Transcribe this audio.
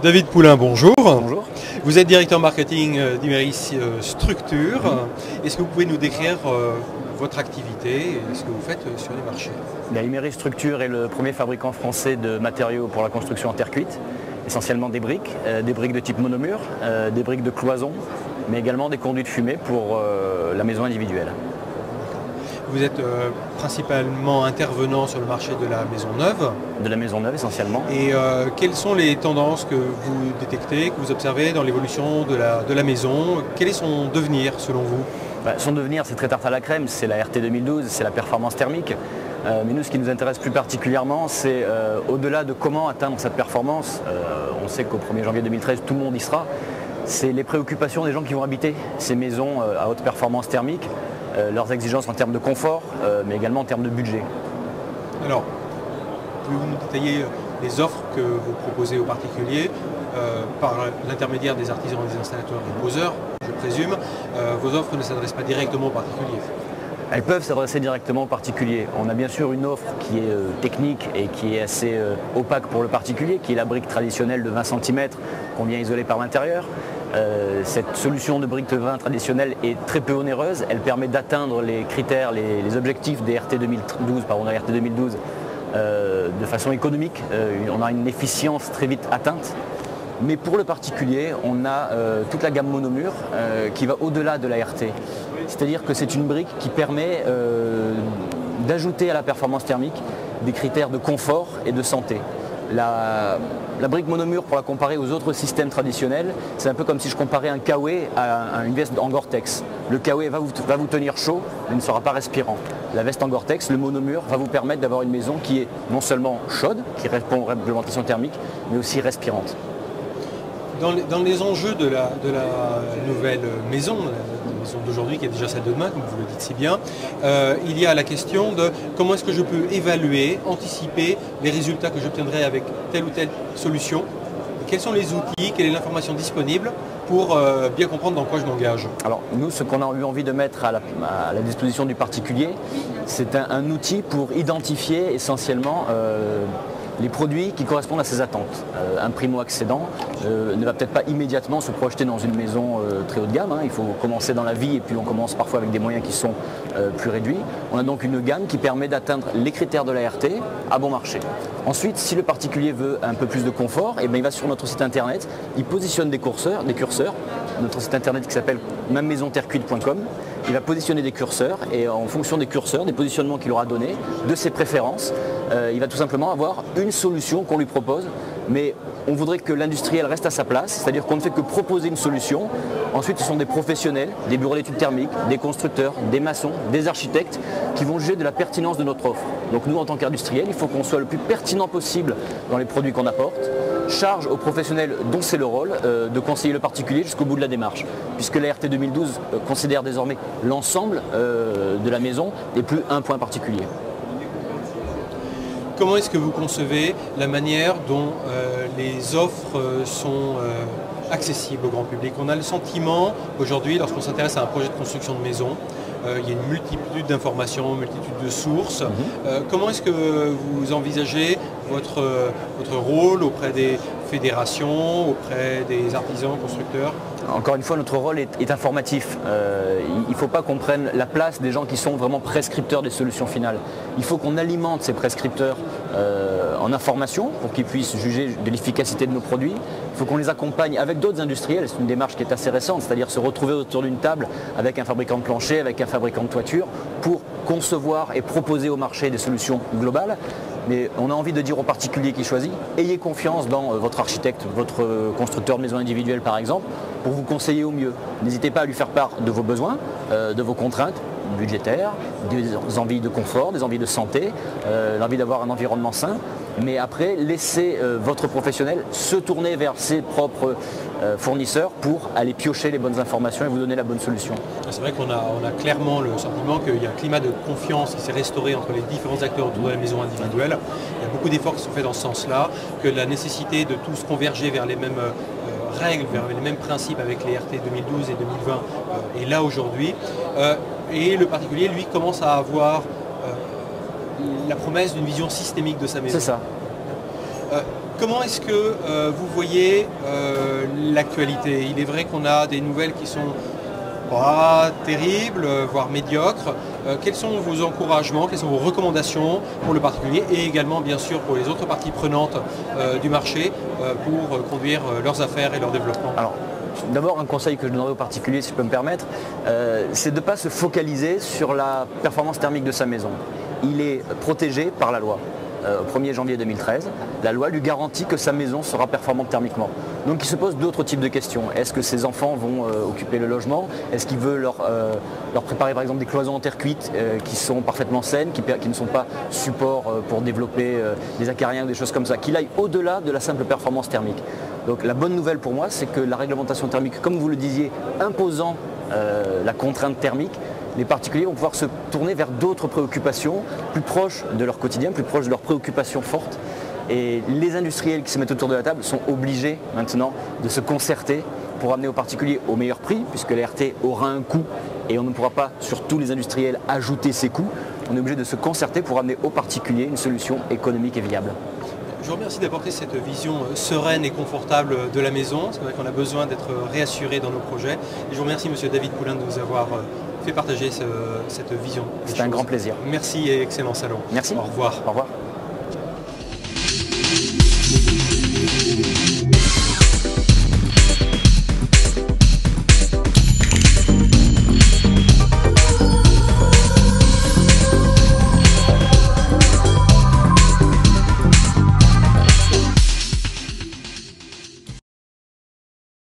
David Poulain, bonjour. Bonjour. Vous êtes directeur marketing d'Imeris Structure. Est-ce que vous pouvez nous décrire votre activité et ce que vous faites sur les marchés? Imeris Structure est le premier fabricant français de matériaux pour la construction en terre cuite, essentiellement des briques de type monomure, des briques de cloison, mais également des conduits de fumée pour la maison individuelle. Vous êtes principalement intervenant sur le marché de la maison neuve. De la maison neuve essentiellement. Et quelles sont les tendances que vous détectez, que vous observez dans l'évolution de la maison? Quel est son devenir selon vous? Son devenir, c'est très tarte à la crème, c'est la RT 2012, c'est la performance thermique. Mais nous, ce qui nous intéresse plus particulièrement, c'est au-delà de comment atteindre cette performance, on sait qu'au 1er janvier 2013, tout le monde y sera, c'est les préoccupations des gens qui vont habiter ces maisons à haute performance thermique, leurs exigences en termes de confort, mais également en termes de budget. Alors, pouvez-vous nous détailler les offres que vous proposez aux particuliers par l'intermédiaire des artisans, des installateurs, des poseurs, je présume? Vos offres ne s'adressent pas directement aux particuliers. Elles peuvent s'adresser directement aux particuliers. On a bien sûr une offre qui est technique et qui est assez opaque pour le particulier, qui est la brique traditionnelle de 20 cm qu'on vient isoler par l'intérieur. Cette solution de brique de 20 traditionnelle est très peu onéreuse. Elle permet d'atteindre les critères, les objectifs des RT 2012, de façon économique. On a une efficience très vite atteinte. Mais pour le particulier, on a toute la gamme monomure qui va au-delà de la RT. C'est-à-dire que c'est une brique qui permet d'ajouter à la performance thermique des critères de confort et de santé. La brique monomure, pour la comparer aux autres systèmes traditionnels, c'est un peu comme si je comparais un Kawe à une veste en Gore-Tex. Le Kawe va vous tenir chaud, mais ne sera pas respirant. La veste en Gore-Tex, le monomure, va vous permettre d'avoir une maison qui est non seulement chaude, qui répond aux réglementations thermiques, mais aussi respirante. Dans les enjeux de la nouvelle maison, la maison d'aujourd'hui qui est déjà celle de demain, comme vous le dites si bien, il y a la question de comment est-ce que je peux évaluer, anticiper les résultats que j'obtiendrai avec telle ou telle solution. Quels sont les outils, quelle est l'information disponible pour bien comprendre dans quoi je m'engage? Alors nous, ce qu'on a eu envie de mettre à la disposition du particulier, c'est un outil pour identifier essentiellement les produits qui correspondent à ses attentes. Un primo-accédant ne va peut-être pas immédiatement se projeter dans une maison très haut de gamme. Il faut commencer dans la vie et puis on commence parfois avec des moyens qui sont plus réduits. On a donc une gamme qui permet d'atteindre les critères de la RT à bon marché. Ensuite, si le particulier veut un peu plus de confort, il va sur notre site internet, il positionne des curseurs, notre site internet qui s'appelle mamemaisonterrecuite.com. Il va positionner des curseurs et en fonction des curseurs, des positionnements qu'il aura donnés, de ses préférences, il va tout simplement avoir une solution qu'on lui propose. Mais on voudrait que l'industriel reste à sa place, c'est-à-dire qu'on ne fait que proposer une solution. Ensuite, ce sont des professionnels, des bureaux d'études thermiques, des constructeurs, des maçons, des architectes qui vont juger de la pertinence de notre offre. Donc nous, en tant qu'industriel, il faut qu'on soit le plus pertinent possible dans les produits qu'on apporte. Charge aux professionnels dont c'est le rôle de conseiller le particulier jusqu'au bout de la démarche, puisque la RT 2012 considère désormais l'ensemble de la maison et plus un point particulier. Comment est-ce que vous concevez la manière dont les offres sont accessibles au grand public? On a le sentiment aujourd'hui, lorsqu'on s'intéresse à un projet de construction de maison, il y a une multitude d'informations, une multitude de sources. Comment est-ce que vous envisagez votre rôle auprès des fédérations, auprès des artisans, constructeurs? Encore une fois, notre rôle est informatif. Il ne faut pas qu'on prenne la place des gens qui sont vraiment prescripteurs des solutions finales. Il faut qu'on alimente ces prescripteurs en information pour qu'ils puissent juger de l'efficacité de nos produits. Il faut qu'on les accompagne avec d'autres industriels. C'est une démarche qui est assez récente, c'est-à-dire se retrouver autour d'une table avec un fabricant de plancher, avec un fabricant de toiture pour concevoir et proposer au marché des solutions globales. Mais on a envie de dire aux particuliers qui choisissent, ayez confiance dans votre architecte, votre constructeur de maison individuelle par exemple, pour vous conseiller au mieux. N'hésitez pas à lui faire part de vos besoins, de vos contraintes budgétaires, des envies de confort, des envies de santé, l'envie d'avoir un environnement sain. Mais après, laissez votre professionnel se tourner vers ses propres fournisseurs pour aller piocher les bonnes informations et vous donner la bonne solution. C'est vrai qu'on a clairement le sentiment qu'il y a un climat de confiance qui s'est restauré entre les différents acteurs autour de la maison individuelle. Il y a beaucoup d'efforts qui sont faits dans ce sens-là, que la nécessité de tous converger vers les mêmes règles, vers les mêmes principes avec les RT 2012 et 2020 est là aujourd'hui. Et le particulier, lui, commence à avoir la promesse d'une vision systémique de sa maison. C'est ça. comment est-ce que vous voyez l'actualité? Il est vrai qu'on a des nouvelles qui sont pas terribles, voire médiocres. Quels sont vos encouragements, quelles sont vos recommandations pour le particulier et également bien sûr pour les autres parties prenantes du marché pour conduire leurs affaires et leur développement? Alors, d'abord, un conseil que je donnerais aux particuliers, si je peux me permettre, c'est de ne pas se focaliser sur la performance thermique de sa maison. Il est protégé par la loi. Au 1er janvier 2013, la loi lui garantit que sa maison sera performante thermiquement. Donc il se pose d'autres types de questions. Est-ce que ses enfants vont occuper le logement? Est-ce qu'il veut leur préparer par exemple des cloisons en terre cuite qui sont parfaitement saines, qui ne sont pas support pour développer des acariens ou des choses comme ça, qu'il aille au-delà de la simple performance thermique. Donc la bonne nouvelle pour moi, c'est que la réglementation thermique, comme vous le disiez, imposant la contrainte thermique, les particuliers vont pouvoir se tourner vers d'autres préoccupations plus proches de leur quotidien, plus proches de leurs préoccupations fortes. Et les industriels qui se mettent autour de la table sont obligés maintenant de se concerter pour amener aux particuliers au meilleur prix, puisque la RT aura un coût et on ne pourra pas, sur tous les industriels, ajouter ces coûts. On est obligé de se concerter pour amener aux particuliers une solution économique et viable. Je vous remercie d'apporter cette vision sereine et confortable de la maison. C'est vrai qu'on a besoin d'être réassuré dans nos projets. Et je vous remercie Monsieur David Poulain de nous avoir fait partager cette vision. C'est un grand plaisir. Merci et excellent salon. Merci. Au revoir. Au revoir.